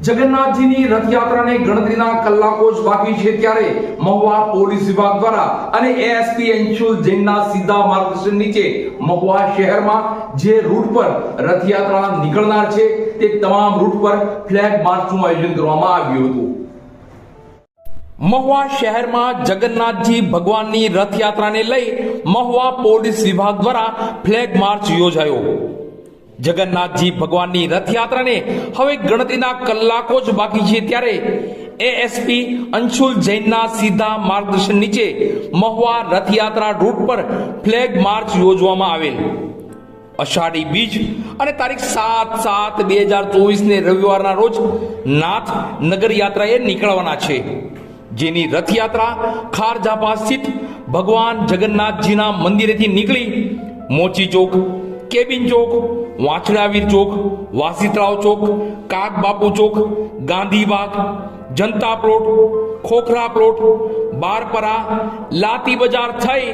જગન્નાથજીની રથયાત્રાને ગણતરીના કલાકો જ બાકી છે ત્યારે મહુવા પોલીસ વિભાગ દ્વારા અને એએસપી અંશુલ જૈનના સીધા માર્ગદર્શન નીચે મહુવા શહેરમાં જે રૂટ પર રથયાત્રા નીકળનાર છે તે તમામ રૂટ પર ફ્લેગ માર્ચનું આયોજન કરવામાં આવ્યું હતું। મહુવા શહેરમાં જગન્નાથજી ભગવાનની રથયાત્રાને લઈ મહુવા પોલીસ વિભાગ દ્વારા ફ્લેગ માર્ચ યોજાયો। જગન્નાથજી ભગવાનની રથયાત્રાને હવે ગણતરીના કલાકો જ બાકી છે ત્યારે એએસપી અંશુલ જૈનના સીધા માર્ગદર્શન નીચે મહુવા રથયાત્રા રૂટ પર ફ્લેગ માર્ચ યોજવામાં આવેલ। અષાઢી બીજ અને તારીખ 7/7/2024 ને રવિવારના રોજ નાથ નગર યાત્રાએ નીકળવાના છે, જેની રથયાત્રા ખારજાપા સ્થિત ભગવાન જગન્નાથજીના મંદિરેથી નીકળી મોચી ચોક, કેબિન ચોક, વાંચડાવીર ચોક, વાસીતળાવ ચોક, કાગબાપુ ચોક, ગાંધીબાગ, જનતા પ્લોટ, ખોખરા પ્લોટ, બારપરા, લાતી બજાર થઈ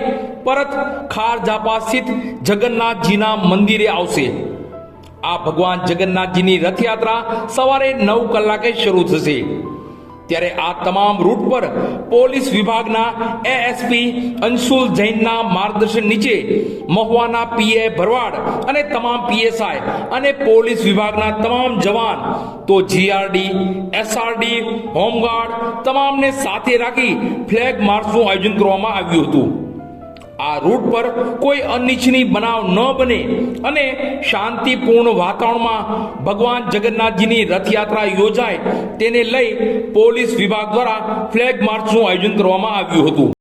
પરત ખારજાપા સ્થિત જગન્નાથજીના મંદિરે આવશે। આ ભગવાન જગન્નાથજીની રથયાત્રા સવારે 9 કલાકે શરૂ થશે, ત્યારે આ તમામ રૂટ પર પોલીસ વિભાગના એએસપી અંશુલ જૈનના માર્ગદર્શન નીચે મહુવાના પીએ ભરવાડ અને તમામ પીએસઆઈ અને પોલીસ વિભાગના તમામ જવાન તો જીઆરડી, એસઆરડી, હોમગાર્ડ તમામને સાથે રાખી ફ્લેગ માર્ચનું આયોજન કરવામાં આવ્યું હતું। આ રૂટ પર કોઈ અનિચ્છનીય બનાવ ન બને અને શાંતિપૂર્ણ વાતાવરણમાં ભગવાન જગન્નાથજીની રથયાત્રા યોજાય તેને લઈ પોલીસ વિભાગ દ્વારા ફ્લેગ માર્ચનું આયોજન કરવામાં આવ્યું હતું।